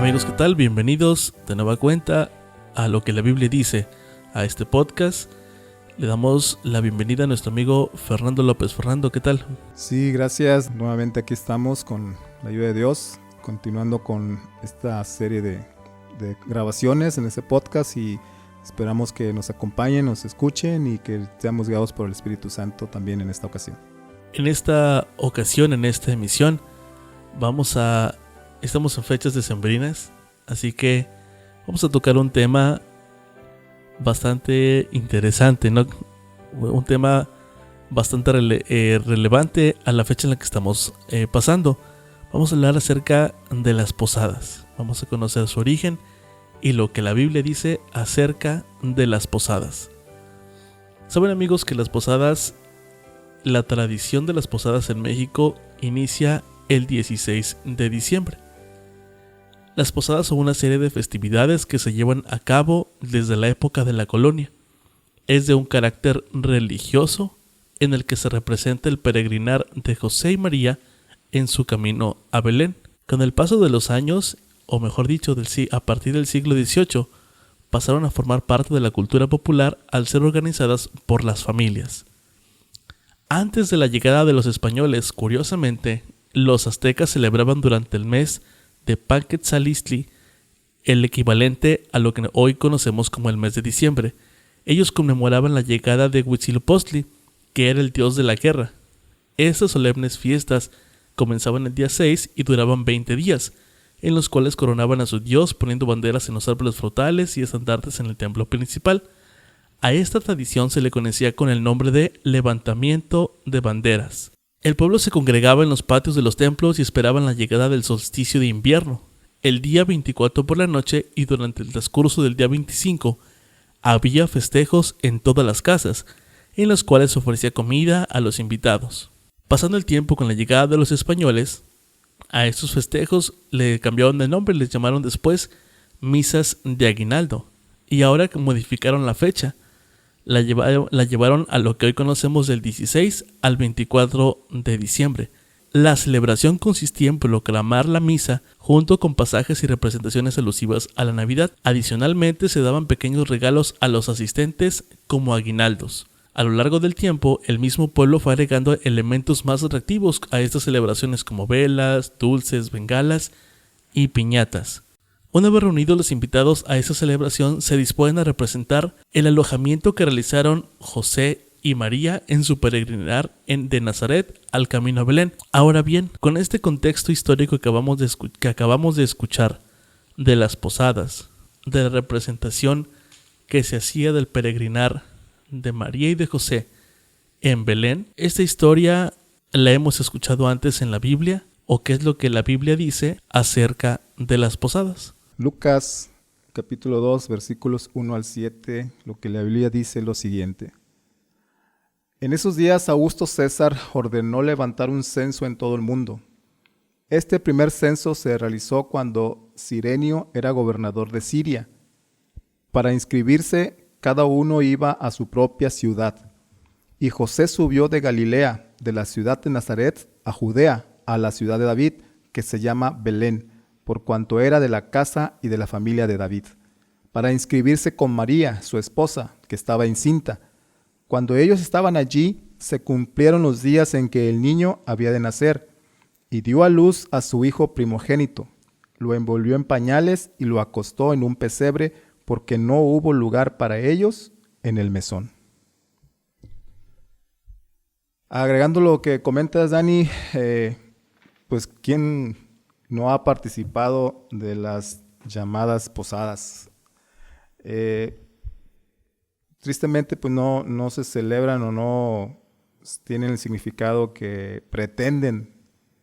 Amigos, ¿qué tal? Bienvenidos de nueva cuenta a Lo que la Biblia dice, a este podcast. Le damos la bienvenida a nuestro amigo Fernando López. Fernando, ¿qué tal? Sí, gracias. Nuevamente aquí estamos con la ayuda de Dios, continuando con esta serie de grabaciones en este podcast y esperamos que nos acompañen, nos escuchen y que seamos guiados por el Espíritu Santo también en esta ocasión. En esta ocasión, en esta emisión, estamos en fechas decembrinas, así que vamos a tocar un tema bastante interesante, ¿no? Un tema bastante relevante a la fecha en la que estamos pasando. Vamos a hablar acerca de las posadas. Vamos a conocer su origen y lo que la Biblia dice acerca de las posadas. Saben, amigos, que la tradición de las posadas en México inicia el 16 de diciembre. Las posadas son una serie de festividades que se llevan a cabo desde la época de la colonia. Es de un carácter religioso en el que se representa el peregrinar de José y María en su camino a Belén. Con el paso de los años, o mejor dicho, a partir del siglo XVIII, pasaron a formar parte de la cultura popular al ser organizadas por las familias. Antes de la llegada de los españoles, curiosamente, los aztecas celebraban durante el mes de Paquetzalistli el equivalente a lo que hoy conocemos como el mes de diciembre. Ellos conmemoraban la llegada de Huitzilopochtli, que era el dios de la guerra. Estas solemnes fiestas comenzaban el día 6 y duraban 20 días, en los cuales coronaban a su dios poniendo banderas en los árboles frutales y estandartes en el templo principal. A esta tradición se le conocía con el nombre de levantamiento de banderas. El pueblo se congregaba en los patios de los templos y esperaban la llegada del solsticio de invierno. El día 24 por la noche y durante el transcurso del día 25 había festejos en todas las casas, en los cuales se ofrecía comida a los invitados. Pasando el tiempo con la llegada de los españoles, a estos festejos le cambiaron de nombre y les llamaron después misas de aguinaldo. Y ahora que modificaron la fecha, la llevaron a lo que hoy conocemos del 16 al 24 de diciembre. La celebración consistía en proclamar la misa junto con pasajes y representaciones alusivas a la Navidad. Adicionalmente se daban pequeños regalos a los asistentes como aguinaldos. A lo largo del tiempo, el mismo pueblo fue agregando elementos más atractivos a estas celebraciones como velas, dulces, bengalas y piñatas. Una vez reunidos los invitados a esa celebración, se disponen a representar el alojamiento que realizaron José y María en su peregrinar de Nazaret al camino a Belén. Ahora bien, con este contexto histórico que acabamos de escuchar de las posadas, de la representación que se hacía del peregrinar de María y de José en Belén, esta historia la hemos escuchado antes en la Biblia, o qué es lo que la Biblia dice acerca de las posadas. Lucas capítulo 2 versículos 1 al 7, lo que la Biblia dice lo siguiente. En esos días Augusto César ordenó levantar un censo en todo el mundo. Este primer censo se realizó cuando Cirenio era gobernador de Siria. Para inscribirse, cada uno iba a su propia ciudad. Y José subió de Galilea, de la ciudad de Nazaret, a Judea, a la ciudad de David, que se llama Belén, por cuanto era de la casa y de la familia de David, para inscribirse con María, su esposa, que estaba encinta. Cuando ellos estaban allí, se cumplieron los días en que el niño había de nacer, y dio a luz a su hijo primogénito. Lo envolvió en pañales y lo acostó en un pesebre, porque no hubo lugar para ellos en el mesón. Agregando lo que comentas, Dani, pues ¿quién no ha participado de las llamadas posadas? Tristemente pues no se celebran o no tienen el significado que pretenden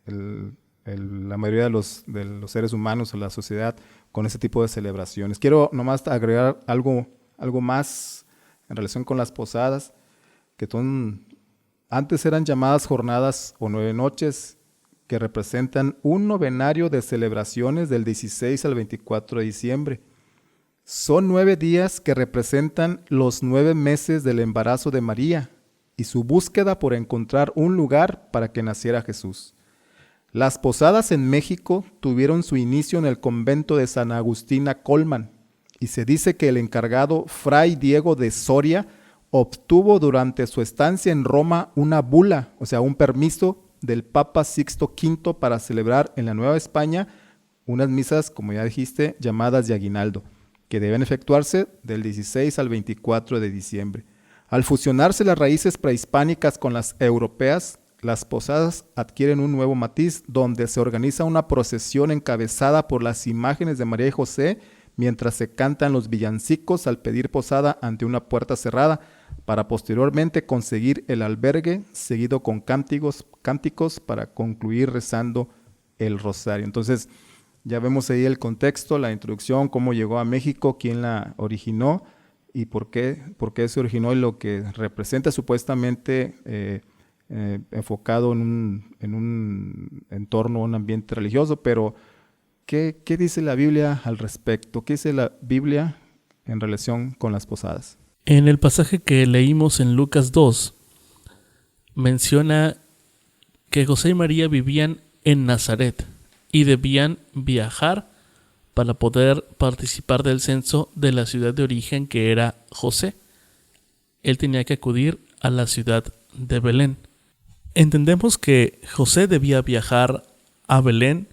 la mayoría de los seres humanos o la sociedad con ese tipo de celebraciones. Quiero nomás agregar algo más en relación con las posadas, que antes eran llamadas jornadas o 9 noches, que representan un novenario de celebraciones del 16 al 24 de diciembre. Son 9 días que representan los 9 meses del embarazo de María y su búsqueda por encontrar un lugar para que naciera Jesús. Las posadas en México tuvieron su inicio en el convento de San Agustín a Colman, y se dice que el encargado Fray Diego de Soria obtuvo durante su estancia en Roma una bula, o sea, un permiso del Papa Sixto V para celebrar en la Nueva España unas misas, como ya dijiste, llamadas de aguinaldo, que deben efectuarse del 16 al 24 de diciembre. Al fusionarse las raíces prehispánicas con las europeas, las posadas adquieren un nuevo matiz, donde se organiza una procesión encabezada por las imágenes de María y José, mientras se cantan los villancicos al pedir posada ante una puerta cerrada, para posteriormente conseguir el albergue, seguido con cánticos para concluir rezando el rosario. Entonces, ya vemos ahí el contexto, la introducción, cómo llegó a México, quién la originó y por qué se originó, y lo que representa supuestamente enfocado en un entorno, un ambiente religioso. Pero ¿qué dice la Biblia al respecto? ¿Qué dice la Biblia en relación con las posadas? En el pasaje que leímos en Lucas 2, menciona que José y María vivían en Nazaret y debían viajar para poder participar del censo de la ciudad de origen, que era José. Él tenía que acudir a la ciudad de Belén. Entendemos que José debía viajar a Belén,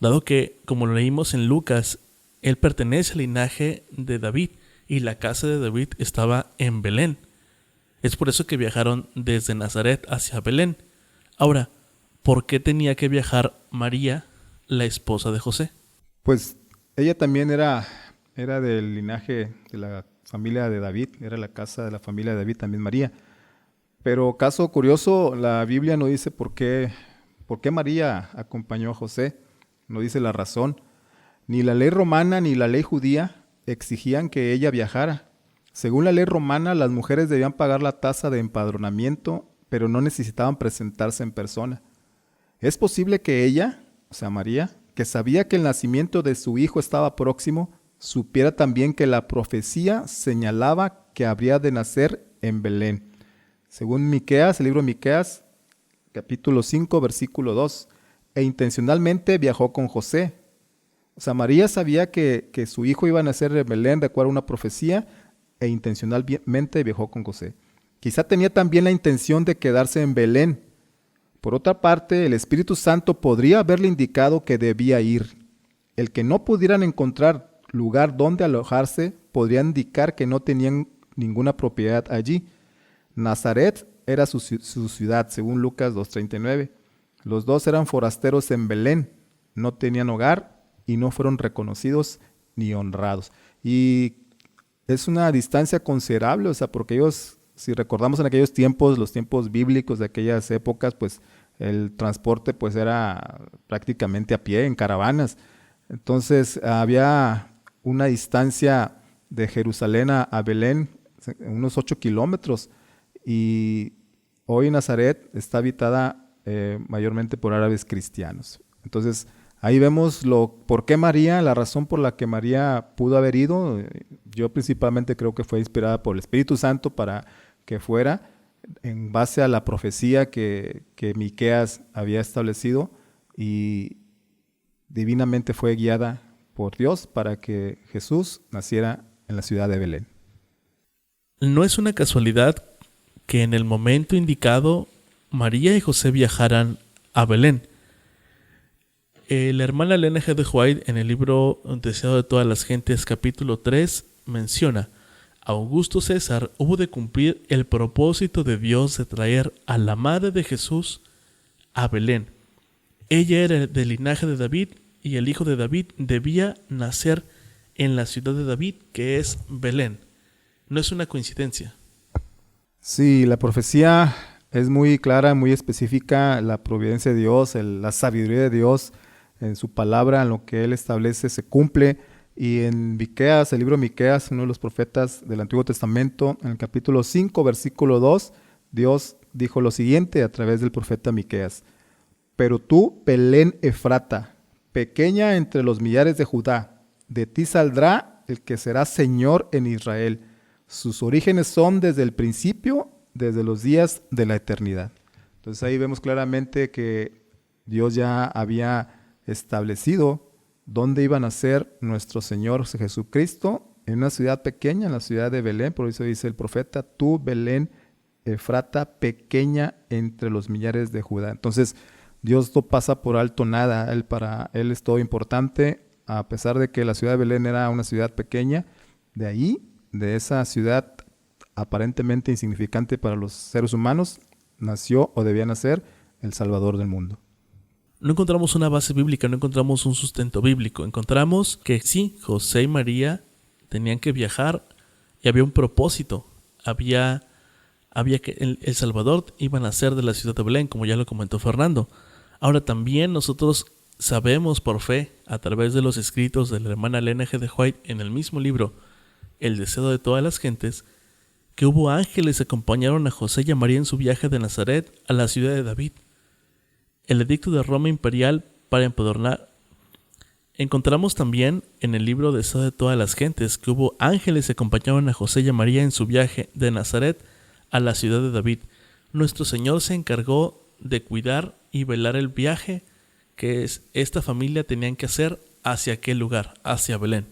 dado que, como lo leímos en Lucas, él pertenece al linaje de David y la casa de David estaba en Belén. Es por eso que viajaron desde Nazaret hacia Belén. Ahora, ¿por qué tenía que viajar María, la esposa de José? Pues ella también era del linaje de la familia de David, era la casa de la familia de David también María. Pero caso curioso, la Biblia no dice por qué María acompañó a José, no dice la razón. Ni la ley romana ni la ley judía exigían que ella viajara. Según la ley romana, las mujeres debían pagar la tasa de empadronamiento, pero no necesitaban presentarse en persona. Es posible que ella, o sea María, que sabía que el nacimiento de su hijo estaba próximo, supiera también que la profecía señalaba que habría de nacer en Belén. Según Miqueas, el libro de Miqueas, capítulo 5, versículo 2, e intencionalmente viajó con José. O sea, María sabía que su hijo iba a nacer en Belén de acuerdo a una profecía, e intencionalmente viajó con José. Quizá tenía también la intención de quedarse en Belén. Por otra parte, el Espíritu Santo podría haberle indicado que debía ir. El que no pudieran encontrar lugar donde alojarse podría indicar que no tenían ninguna propiedad allí. Nazaret era su ciudad, según Lucas 2:39. Los dos eran forasteros en Belén, no tenían hogar y no fueron reconocidos ni honrados. Y es una distancia considerable, o sea, porque ellos, si recordamos en aquellos tiempos, los tiempos bíblicos de aquellas épocas, pues el transporte pues era prácticamente a pie, en caravanas. Entonces había una distancia de Jerusalén a Belén, unos 8 kilómetros, y hoy Nazaret está habitada mayormente por árabes cristianos. Entonces ahí vemos por qué María, la razón por la que María pudo haber ido. Yo principalmente creo que fue inspirada por el Espíritu Santo para que fuera, en base a la profecía que Miqueas había establecido, y divinamente fue guiada por Dios para que Jesús naciera en la ciudad de Belén. No es una casualidad que en el momento indicado María y José viajaran a Belén. La hermana Elena G. de White, en el libro Deseado de todas las gentes, capítulo 3, menciona: Augusto César hubo de cumplir el propósito de Dios de traer a la madre de Jesús a Belén. Ella era del linaje de David y el hijo de David debía nacer en la ciudad de David, que es Belén. No es una coincidencia. Sí, la profecía es muy clara, muy específica. La providencia de Dios, la sabiduría de Dios en su palabra, en lo que Él establece, se cumple. Y en Miqueas, el libro de Miqueas, uno de los profetas del Antiguo Testamento, en el capítulo 5, versículo 2, Dios dijo lo siguiente a través del profeta Miqueas: Pero tú, Belén Efrata, pequeña entre los millares de Judá, de ti saldrá el que será Señor en Israel. Sus orígenes son desde el principio, desde los días de la eternidad. Entonces ahí vemos claramente que Dios ya había establecido dónde iba a nacer nuestro Señor Jesucristo, en una ciudad pequeña, en la ciudad de Belén. Por eso dice el profeta: tú, Belén Efrata, pequeña entre los millares de Judá. Entonces, Dios no pasa por alto nada. Para Él es todo importante, a pesar de que la ciudad de Belén era una ciudad pequeña. De ahí, de esa ciudad aparentemente insignificante para los seres humanos, nació o debía nacer el Salvador del mundo. No encontramos una base bíblica, no encontramos un sustento bíblico. Encontramos que sí, José y María tenían que viajar y había un propósito. Había que el Salvador iba a nacer de la ciudad de Belén, como ya lo comentó Fernando. Ahora también nosotros sabemos por fe, a través de los escritos de la hermana Elena G. de White en el mismo libro, El deseo de todas las gentes, que hubo ángeles que acompañaron a José y a María en su viaje de Nazaret a la ciudad de David. El edicto de Roma imperial para empadronar. Encontramos también en el libro Deseo de todas las gentes que hubo ángeles que acompañaron a José y a María en su viaje de Nazaret a la ciudad de David. Nuestro Señor se encargó de cuidar y velar el viaje que esta familia tenían que hacer hacia aquel lugar, hacia Belén.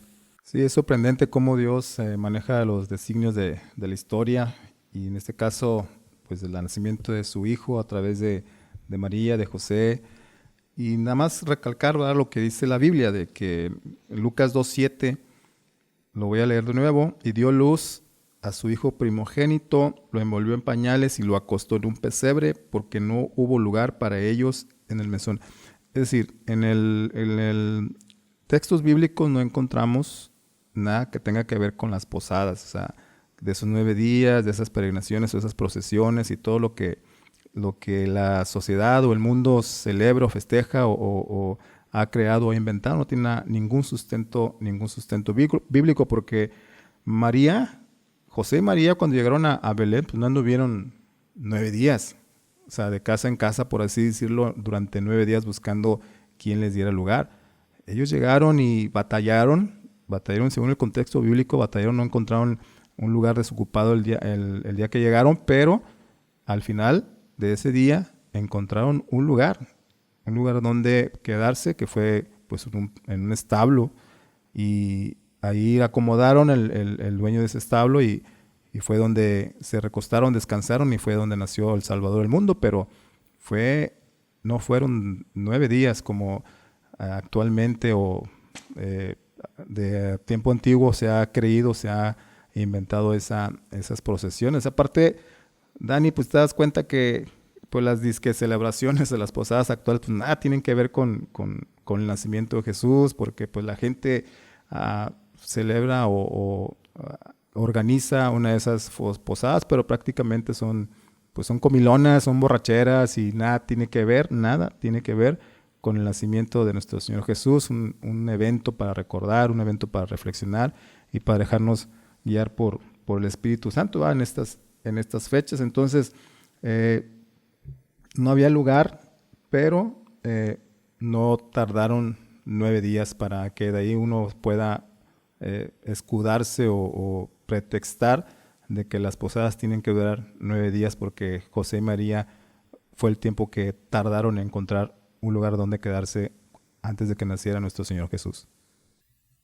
Sí, es sorprendente cómo Dios maneja los designios de la historia, y en este caso, pues del nacimiento de su hijo a través de María, de José. Y nada más recalcar, ¿verdad?, lo que dice la Biblia, de que en Lucas 2:7, lo voy a leer de nuevo: y dio luz a su hijo primogénito, lo envolvió en pañales y lo acostó en un pesebre, porque no hubo lugar para ellos en el mesón. Es decir, en el textos bíblicos no encontramos nada que tenga que ver con las posadas, o sea, de esos 9 días, de esas peregrinaciones o esas procesiones y todo lo que la sociedad o el mundo celebra o festeja o ha creado o inventado. No tiene ningún sustento bíblico, porque José y María, cuando llegaron a Belén, pues no anduvieron 9 días, o sea, de casa en casa, por así decirlo, durante 9 días buscando quién les diera lugar. Ellos llegaron y batallaron según el contexto bíblico, no encontraron un lugar desocupado el día que llegaron, pero al final de ese día encontraron un lugar donde quedarse, que fue pues en un establo, y ahí acomodaron el dueño de ese establo, y fue donde se recostaron, descansaron, y fue donde nació el Salvador del mundo. Pero no fueron 9 días como actualmente o de tiempo antiguo se ha creído, se ha inventado esas procesiones. Aparte, Dani, pues te das cuenta que pues las disque celebraciones de las posadas actuales pues nada tienen que ver con el nacimiento de Jesús, porque pues la gente celebra o organiza una de esas posadas, pero prácticamente son comilonas, son borracheras, y nada tiene que ver con el nacimiento de nuestro Señor Jesús, un evento para recordar, un evento para reflexionar y para dejarnos guiar por el Espíritu Santo en estas fechas. Entonces, no había lugar, pero no tardaron 9 días para que de ahí uno pueda escudarse o pretextar de que las posadas tienen que durar 9 días, porque José y María fue el tiempo que tardaron en encontrar un lugar donde quedarse antes de que naciera nuestro Señor Jesús.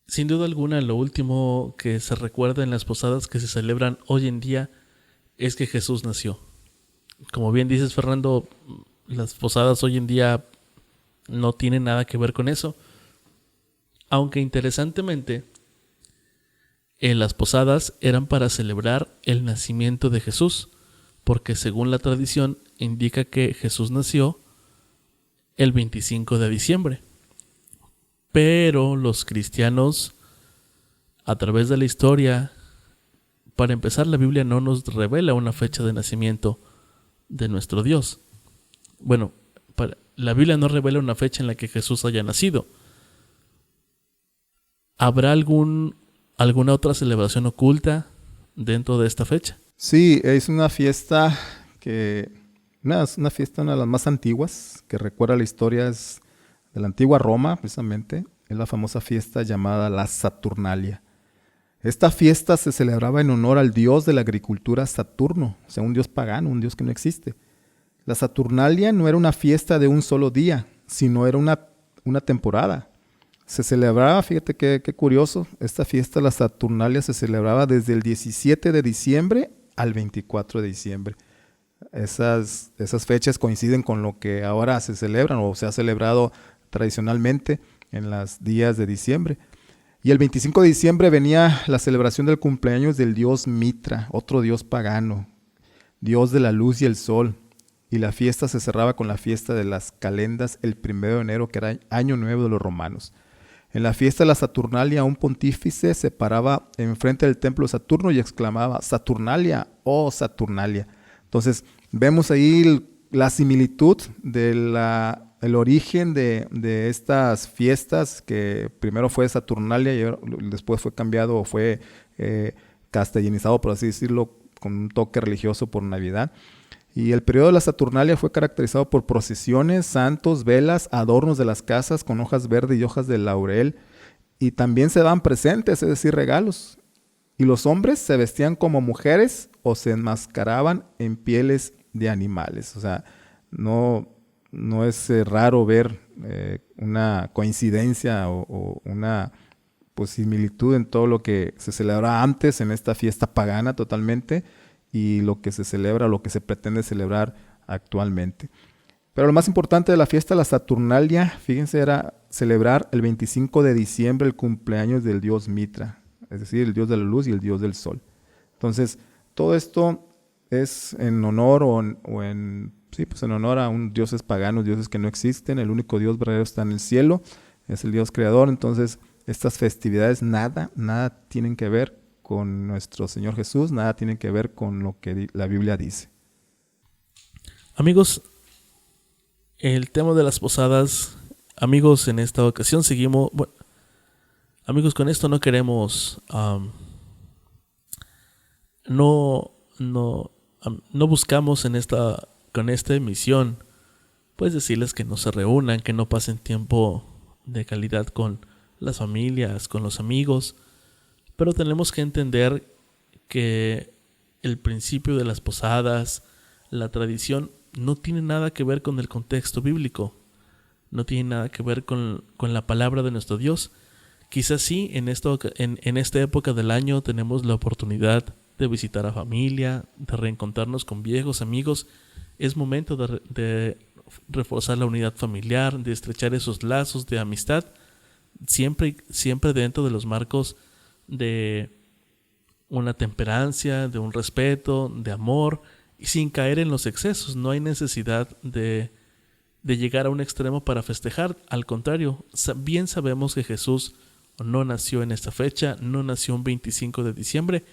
Sin duda alguna, lo último que se recuerda en las posadas que se celebran hoy en día es que Jesús nació. Como bien dices, Fernando, las posadas hoy en día no tienen nada que ver con eso. Aunque interesantemente, en las posadas eran para celebrar el nacimiento de Jesús, porque según la tradición indica que Jesús nació el 25 de diciembre. Pero los cristianos, a través de la historia, para empezar, la Biblia no nos revela una fecha de nacimiento de nuestro Dios. Bueno, la Biblia no revela una fecha en la que Jesús haya nacido. ¿Habrá alguna otra celebración oculta dentro de esta fecha? Sí, es una fiesta una de las más antiguas que recuerda la historia, es de la antigua Roma, precisamente. Es la famosa fiesta llamada la Saturnalia. Esta fiesta se celebraba en honor al dios de la agricultura Saturno, o sea, un dios pagano, un dios que no existe. La Saturnalia no era una fiesta de un solo día, sino era una temporada. Se celebraba, fíjate qué curioso, esta fiesta, la Saturnalia, se celebraba desde el 17 de diciembre al 24 de diciembre. Esas fechas coinciden con lo que ahora se celebran o se ha celebrado tradicionalmente en los días de diciembre. Y el 25 de diciembre venía la celebración del cumpleaños del dios Mitra, otro dios pagano, dios de la luz y el sol. Y la fiesta se cerraba con la fiesta de las calendas el 1 de enero, que era año nuevo de los romanos. En la fiesta de la Saturnalia, un pontífice se paraba enfrente del templo de Saturno y exclamaba: Saturnalia, oh Saturnalia. Entonces, vemos ahí la similitud del origen de estas fiestas, que primero fue Saturnalia y después fue cambiado o fue castellanizado, por así decirlo, con un toque religioso por Navidad. Y el periodo de la Saturnalia fue caracterizado por procesiones, santos, velas, adornos de las casas con hojas verdes y hojas de laurel. Y también se daban presentes, es decir, regalos. Y los hombres se vestían como mujeres o se enmascaraban en pieles de animales. O sea, no es raro ver una coincidencia o una similitud en todo lo que se celebraba antes en esta fiesta pagana totalmente, y lo que se celebra, lo que se pretende celebrar actualmente. Pero lo más importante de la fiesta de la Saturnalia, fíjense, era celebrar el 25 de diciembre el cumpleaños del dios Mitra, es decir, el dios de la luz y el dios del sol. Entonces, todo esto es en honor en honor a un dioses paganos, dioses que no existen. El único Dios verdadero está en el cielo, es el Dios creador. Entonces, estas festividades nada tienen que ver con nuestro Señor Jesús, nada tiene que ver con lo que la Biblia dice. Amigos, el tema de las posadas, amigos, en esta ocasión seguimos, amigos, con esto no queremos, no buscamos con esta emisión, pues decirles que no se reúnan, que no pasen tiempo de calidad con las familias, con los amigos. Pero tenemos que entender que el principio de las posadas, la tradición, no tiene nada que ver con el contexto bíblico. No tiene nada que ver con la palabra de nuestro Dios. Quizás sí, en esta época del año tenemos la oportunidad de visitar a familia, de reencontrarnos con viejos amigos. Es momento de reforzar la unidad familiar, de estrechar esos lazos de amistad, siempre dentro de los marcos de una temperancia, de un respeto, de amor, y sin caer en los excesos. No hay necesidad de llegar a un extremo para festejar. Al contrario, bien sabemos que Jesús no nació en esta fecha, no nació un 25 de diciembre,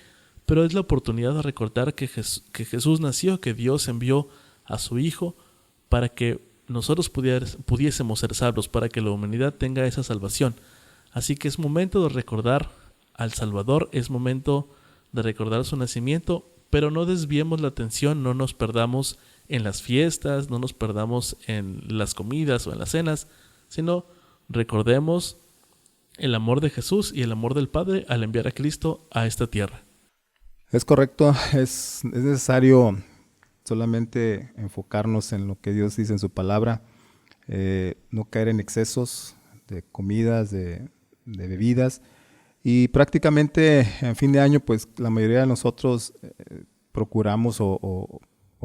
pero es la oportunidad de recordar que Jesús nació, que Dios envió a su Hijo para que nosotros pudiésemos ser salvos, para que la humanidad tenga esa salvación. Así que es momento de recordar al Salvador, es momento de recordar su nacimiento, pero no desviemos la atención, no nos perdamos en las fiestas, no nos perdamos en las comidas o en las cenas, sino recordemos el amor de Jesús y el amor del Padre al enviar a Cristo a esta tierra. Es correcto, es necesario solamente enfocarnos en lo que Dios dice en su palabra, no caer en excesos de comidas, de bebidas. Y prácticamente en fin de año, pues la mayoría de nosotros procuramos o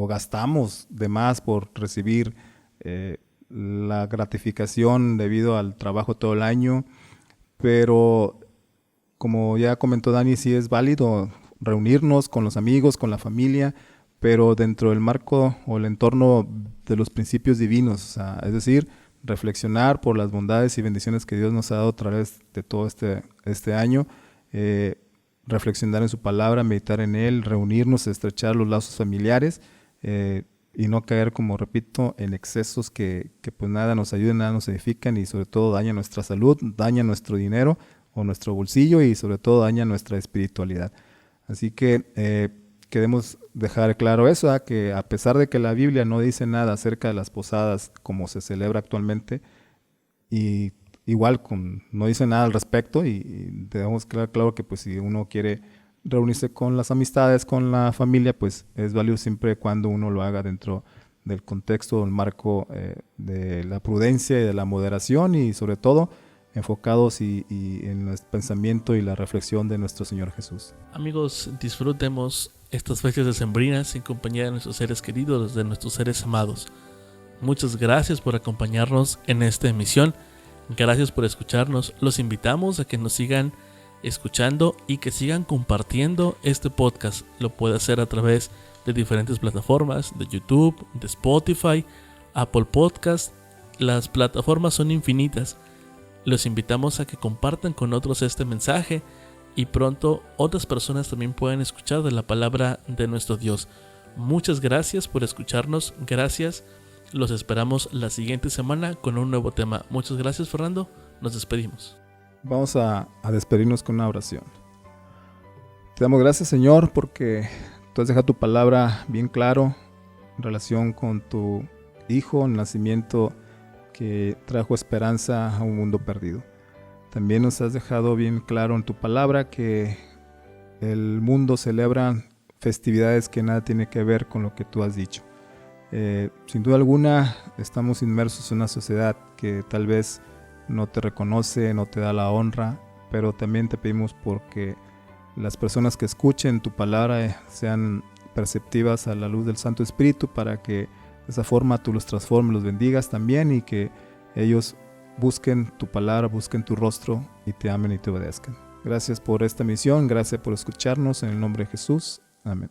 gastamos de más por recibir la gratificación debido al trabajo todo el año. Pero como ya comentó Dani, sí es válido reunirnos con los amigos, con la familia, pero dentro del marco o el entorno de los principios divinos, o sea, es decir, reflexionar por las bondades y bendiciones que Dios nos ha dado a través de todo este año, reflexionar en su palabra, meditar en él, reunirnos, estrechar los lazos familiares y no caer, como repito, en excesos que pues nada nos ayudan, nada nos edifican y sobre todo dañan nuestra salud, dañan nuestro dinero o nuestro bolsillo y sobre todo dañan nuestra espiritualidad. Así que queremos dejar claro eso, que a pesar de que la Biblia no dice nada acerca de las posadas como se celebra actualmente, y igual no dice nada al respecto, y debemos quedar claro que pues si uno quiere reunirse con las amistades, con la familia, pues es válido siempre cuando uno lo haga dentro del contexto, del marco de la prudencia y de la moderación, y sobre todo enfocados y en el pensamiento y la reflexión de nuestro Señor Jesús. Amigos, disfrutemos estas fechas decembrinas en compañía de nuestros seres queridos, de nuestros seres amados. Muchas gracias por acompañarnos en esta emisión. Gracias por escucharnos. Los invitamos a que nos sigan escuchando y que sigan compartiendo este podcast. Lo puede hacer a través de diferentes plataformas, de YouTube, de Spotify, Apple Podcast. Las plataformas son infinitas. Los invitamos a que compartan con otros este mensaje y pronto otras personas también puedan escuchar de la palabra de nuestro Dios. Muchas gracias por escucharnos. Gracias. Los esperamos la siguiente semana con un nuevo tema. Muchas gracias, Fernando. Nos despedimos. Vamos a despedirnos con una oración. Te damos gracias, Señor, porque tú has dejado tu palabra bien claro en relación con tu Hijo, el nacimiento que trajo esperanza a un mundo perdido. También nos has dejado bien claro en tu palabra que el mundo celebra festividades que nada tiene que ver con lo que tú has dicho. Sin duda alguna estamos inmersos en una sociedad que tal vez no te reconoce, no te da la honra, pero también te pedimos porque las personas que escuchen tu palabra sean perceptivas a la luz del Santo Espíritu, para que de esa forma tú los transformes, los bendigas también, y que ellos busquen tu palabra, busquen tu rostro y te amen y te obedezcan. Gracias por esta misión, gracias por escucharnos, en el nombre de Jesús. Amén.